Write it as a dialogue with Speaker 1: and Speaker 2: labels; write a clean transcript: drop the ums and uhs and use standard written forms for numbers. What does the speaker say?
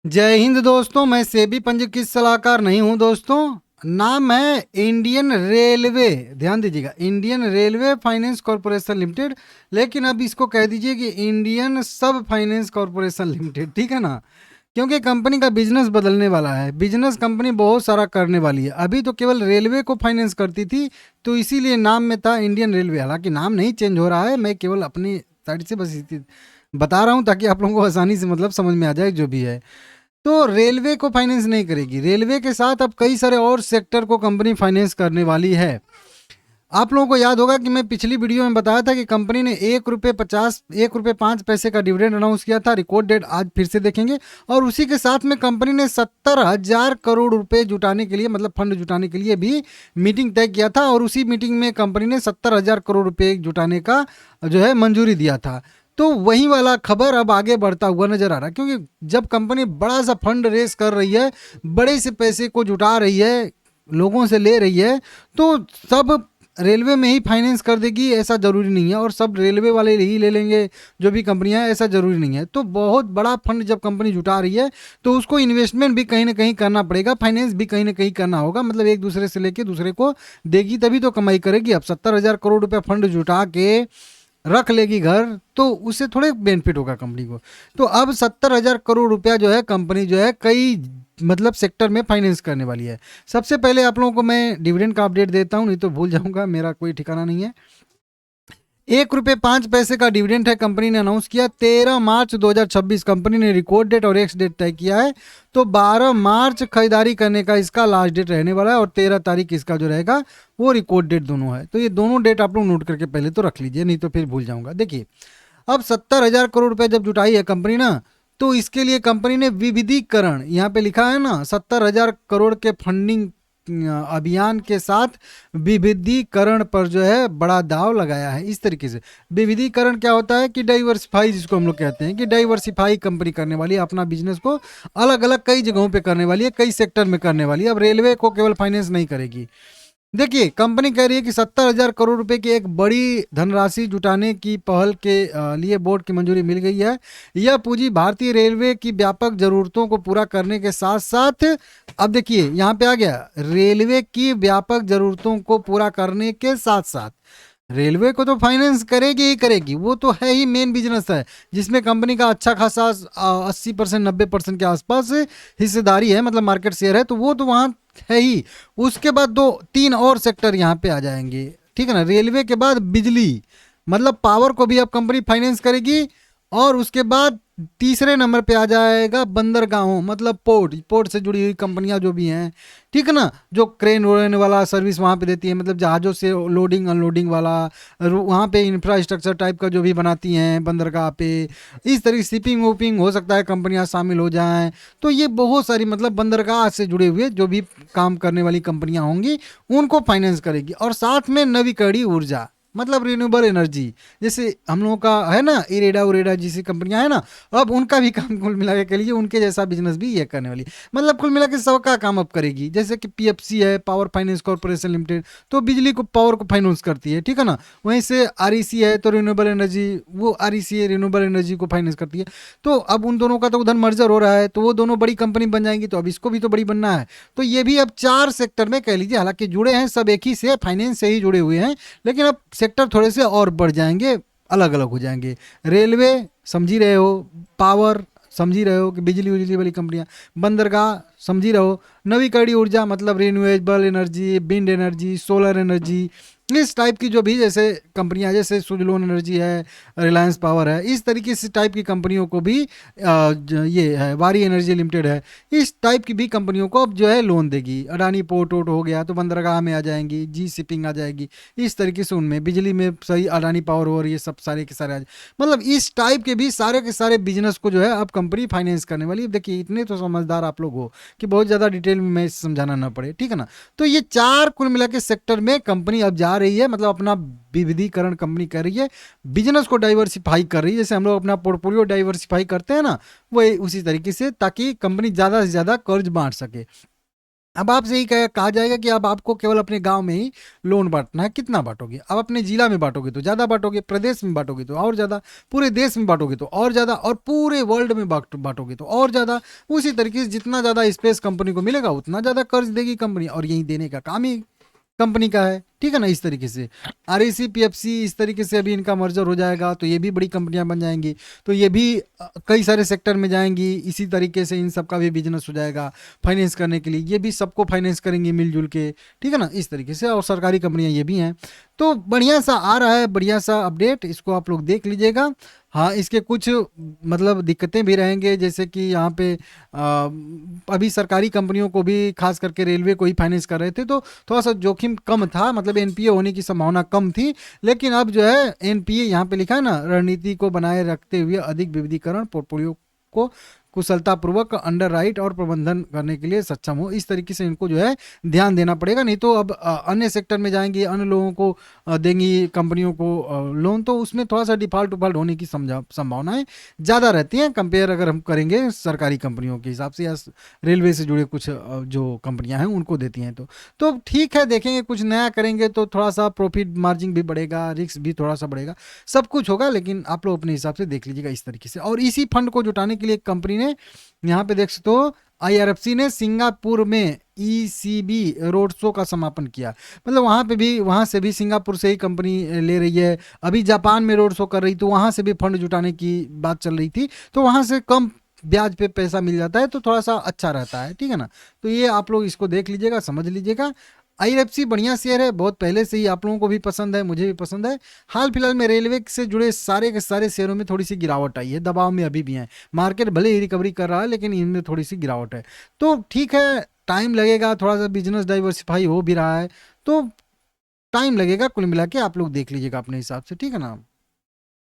Speaker 1: जय हिंद दोस्तों। मैं सेबी पंजीकृत सलाहकार नहीं हूं दोस्तों। नाम है इंडियन रेलवे। ध्यान दीजिएगा, Indian railway finance corporation limited. लेकिन अब इसको कह दीजिए कि इंडियन सब फाइनेंस कॉरपोरेशन लिमिटेड, ठीक है ना। क्योंकि कंपनी का बिजनेस बदलने वाला है। बिजनेस कंपनी बहुत सारा करने वाली है। अभी तो केवल रेलवे को फाइनेंस करती थी, तो इसीलिए नाम में था इंडियन रेलवे। हालांकि नाम नहीं चेंज हो रहा है, मैं केवल अपनी साइड से बस बता रहा हूं ताकि आप लोगों को आसानी से मतलब समझ में आ जाए जो भी है। तो रेलवे को फाइनेंस नहीं करेगी। रेलवे के साथ अब कई सारे और सेक्टर को कंपनी फाइनेंस करने वाली है। आप लोगों को याद होगा कि मैं पिछली वीडियो में बताया था कि कंपनी ने ₹1.5 का डिविडेंड अनाउंस किया था। रिकॉर्ड डेट आज फिर से देखेंगे। और उसी के साथ में कंपनी ने 70,000 करोड़ रुपए जुटाने के लिए, मतलब फंड जुटाने के लिए भी मीटिंग तय किया था। और उसी मीटिंग में कंपनी ने 70,000 करोड़ रुपए जुटाने का जो है मंजूरी दिया था। तो वही वाला खबर अब आगे बढ़ता हुआ नजर आ रहा है, क्योंकि जब कंपनी बड़ा सा फंड रेस कर रही है, बड़े से पैसे को जुटा रही है, लोगों से ले रही है, तो सब रेलवे में ही फाइनेंस कर देगी ऐसा ज़रूरी नहीं है। और सब रेलवे वाले ही ले लेंगे जो भी कंपनियां हैं, ऐसा ज़रूरी नहीं है। तो बहुत बड़ा फंड जब कंपनी जुटा रही है, तो उसको इन्वेस्टमेंट भी कहीं ना कहीं करना पड़ेगा, फाइनेंस भी कहीं ना कहीं करना होगा। मतलब एक दूसरे से लेके दूसरे को देगी, तभी तो कमाई करेगी। अब 70,000 करोड़ रुपये फंड जुटा के रख लेगी घर, तो उससे थोड़े बेनिफिट होगा कंपनी को। तो अब 70,000 करोड़ रुपया जो है कंपनी जो है कई मतलब सेक्टर में फाइनेंस करने वाली है। सबसे पहले आप लोगों को मैं डिविडेंड का अपडेट देता हूं, नहीं तो भूल जाऊंगा, मेरा कोई ठिकाना नहीं है। ₹1.05 का डिविडेंड है, कंपनी ने अनाउंस किया। 13 मार्च 2026 कंपनी ने रिकॉर्ड डेट और एक्स डेट तय किया है। तो 12 मार्च खरीदारी करने का इसका लास्ट डेट रहने वाला है, और 13 तारीख इसका जो रहेगा वो रिकॉर्ड डेट दोनों है। तो ये दोनों डेट आप लोग नोट करके पहले तो रख लीजिए, नहीं तो फिर भूल जाऊंगा। देखिए, अब 70,000 करोड़ रुपए जब जुटाई है कंपनी ना, तो इसके लिए कंपनी ने विविधीकरण, यहाँ पे लिखा है ना, 70,000 करोड़ के फंडिंग अभियान के साथ विविधीकरण पर जो है बड़ा दाव लगाया है। इस तरीके से विविधीकरण क्या होता है कि डाइवर्सिफाई, जिसको हम लोग कहते हैं कि डाइवर्सिफाई कंपनी करने वाली है, अपना बिजनेस को अलग अलग कई जगहों पे करने वाली है, कई सेक्टर में करने वाली है। अब रेलवे को केवल फाइनेंस नहीं करेगी। देखिए, कंपनी कह रही है कि 70,000 करोड़ रुपए की एक बड़ी धनराशि जुटाने की पहल के लिए बोर्ड की मंजूरी मिल गई है। यह पूंजी भारतीय रेलवे की व्यापक जरूरतों को पूरा करने के साथ साथ, अब देखिए यहाँ पे आ गया, रेलवे की व्यापक जरूरतों को पूरा करने के साथ साथ रेलवे को तो फाइनेंस करेगी ही करेगी, वो तो है ही, मेन बिजनेस है जिसमें कंपनी का अच्छा खासा 80% 90% के आसपास हिस्सेदारी है, मतलब मार्केट शेयर है, तो वो तो वहाँ है ही। उसके बाद दो तीन और सेक्टर यहाँ पे आ जाएंगे, ठीक है ना। रेलवे के बाद बिजली, मतलब पावर को भी अब कंपनी फाइनेंस करेगी। और उसके बाद तीसरे नंबर पे आ जाएगा बंदरगाहों, मतलब पोर्ट, पोर्ट से जुड़ी हुई कंपनियां जो भी हैं, ठीक है ना, जो क्रेन वोरेन वाला सर्विस वहाँ पे देती है, मतलब जहाज़ों से लोडिंग अनलोडिंग वाला, वहाँ पे इंफ्रास्ट्रक्चर टाइप का जो भी बनाती हैं बंदरगाह पे, इस तरह शिपिंग वोपिंग हो सकता है कंपनियां शामिल हो जाएं। तो ये बहुत सारी मतलब बंदरगाह से जुड़े हुए जो भी काम करने वाली कंपनियां होंगी, उनको फाइनेंस करेगी। और साथ में नवीकरणीय ऊर्जा, मतलब रिन्यूएबल एनर्जी, जैसे हम लोगों का है ना, इरेडा उरेडा जैसी कंपनियां है ना, अब उनका भी काम कुल मिला के लिए उनके जैसा बिजनेस भी ये करने वाली, मतलब कुल मिला के सबका काम अब करेगी। जैसे कि पीएफसी है, पावर फाइनेंस कॉर्पोरेशन लिमिटेड, तो बिजली को, पावर को फाइनेंस करती है, ठीक है ना। वहीं से आरईसी है, तो रिन्यूएबल एनर्जी, वो आरईसी है, रिन्यूएबल एनर्जी को फाइनेंस करती है। तो अब उन दोनों का तो उधर मर्जर हो रहा है, तो वो दोनों बड़ी कंपनी बन जाएंगी, तो अब इसको भी तो बड़ी बनना है। तो ये भी अब 4 सेक्टर में कह लीजिए, हालांकि जुड़े हैं सब एक ही से, फाइनेंस से ही जुड़े हुए हैं, लेकिन अब सेक्टर थोड़े से और बढ़ जाएंगे, अलग अलग हो जाएंगे। रेलवे समझ ही रहे हो, पावर समझ ही रहे हो कि बिजली उजली वाली कंपनियां, बंदरगाह समझ ही रहो, नवीकरणीय ऊर्जा मतलब renewable energy, wind energy, solar energy, इस टाइप की जो भी जैसे कंपनियां, जैसे सुजलोन एनर्जी है, रिलायंस पावर है, इस तरीके से टाइप की कंपनियों को भी ये है, वारी एनर्जी लिमिटेड है, इस टाइप की भी कंपनियों को अब जो है लोन देगी। अडानी पोर्ट वोट हो गया तो बंदरगाह में आ जाएंगी, जी शिपिंग आ जाएगी, इस तरीके से उनमें बिजली में सही अडानी पावर और ये सब सारे के सारे मतलब इस टाइप के भी सारे के सारे बिजनेस को जो है अब कंपनी फाइनेंस करने वाली है। देखिए, इतने तो समझदार आप लोग हो कि बहुत ज़्यादा डिटेल में मैं समझाना ना पड़े, ठीक है ना। तो ये 4 कुल मिला के सेक्टर में कंपनी अब जा रही है, मतलब अपना विविधीकरण कंपनी कर रही है, बिजनेस को डाइवर्सिफाई कर रही है, जैसे हम लोग अपना पोर्टफोलियो डाइवर्सिफाई करते हैं ना, वो उसी तरीके से, ताकि कंपनी ज़्यादा से ज़्यादा कर्ज बांट सके। अब आपसे यही कहा जाएगा कि अब आपको केवल अपने गांव में ही लोन बांटना है। कितना बांटोगे? अब अपने जिला में बांटोगे तो ज़्यादा बांटोगे, प्रदेश में बांटोगे तो और ज़्यादा, पूरे देश में बांटोगे तो और ज़्यादा, और पूरे वर्ल्ड में बांटोगे तो और ज़्यादा। उसी तरीके से जितना ज़्यादा स्पेस कंपनी को मिलेगा उतना ज़्यादा कर्ज देगी कंपनी, और यही देने का काम ही कंपनी का है, ठीक है ना। इस तरीके से आरईसी पीएफसी इस तरीके से अभी इनका मर्जर हो जाएगा तो ये भी बड़ी कंपनियां बन जाएंगी, तो ये भी कई सारे सेक्टर में जाएंगी। इसी तरीके से इन सब का भी बिजनेस हो जाएगा फाइनेंस करने के लिए, ये भी सबको फाइनेंस करेंगे मिलजुल के, ठीक है ना। इस तरीके से और सरकारी कंपनियां ये भी हैं। तो बढ़िया सा आ रहा है, बढ़िया सा अपडेट, इसको आप लोग देख लीजिएगा। हाँ, इसके कुछ मतलब दिक्कतें भी रहेंगे, जैसे कि यहाँ पे अभी सरकारी कंपनियों को भी, खास करके रेलवे को ही फाइनेंस कर रहे थे, तो थोड़ा सा जोखिम कम था, मतलब एनपीए होने की संभावना कम थी। लेकिन अब जो है एनपीए यहाँ पे लिखा है ना, रणनीति को बनाए रखते हुए अधिक विविधीकरण, पोर्टफोलियो को कुशलतापूर्वक अंडर राइट और प्रबंधन करने के लिए सक्षम हो। इस तरीके से इनको जो है ध्यान देना पड़ेगा, नहीं तो अब अन्य सेक्टर में जाएंगी, अन्य लोगों को देंगी कंपनियों को लोन, तो उसमें थोड़ा सा डिफॉल्ट होने की संभावनाएं ज़्यादा रहती हैं, कंपेयर अगर हम करेंगे सरकारी कंपनियों के हिसाब से, या रेलवे से जुड़े कुछ जो कंपनियां हैं उनको देती हैं। तो ठीक है, देखेंगे कुछ नया करेंगे तो थोड़ा सा प्रॉफिट मार्जिन भी बढ़ेगा, रिस्क भी थोड़ा सा बढ़ेगा, सब कुछ होगा। लेकिन आप लोग अपने हिसाब से देख लीजिएगा इस तरीके से। और इसी फंड को जुटाने के लिए कंपनी ने, यहाँ पे देख सकते हो, आईआरएफसी ने सिंगापुर में ईसीबी रोड शो का समापन किया। मतलब वहाँ पे भी, वहाँ से भी सिंगापुर से ही कंपनी ले रही है। अभी जापान में रोड शो कर रही, तो वहाँ से भी फंड जुटाने की बात चल रही थी, तो वहाँ से कम ब्याज पे पैसा मिल जाता है, तो थोड़ा सा अच्छा रहता है, ठीक है ना। तो ये आप लोग इसको देख लीजिएगा, समझ लीजिएगा। आईएफसी बढ़िया शेयर है, बहुत पहले से ही आप लोगों को भी पसंद है, मुझे भी पसंद है। हाल फिलहाल में रेलवे से जुड़े सारे के सारे शेयरों में थोड़ी सी गिरावट आई है, दबाव में अभी भी है। मार्केट भले ही रिकवरी कर रहा है, लेकिन इनमें थोड़ी सी गिरावट है। तो ठीक है, टाइम लगेगा, थोड़ा सा बिजनेस डाइवर्सिफाई हो भी रहा है, तो टाइम लगेगा। कुल मिला के आप लोग देख लीजिएगा अपने हिसाब से, ठीक है ना।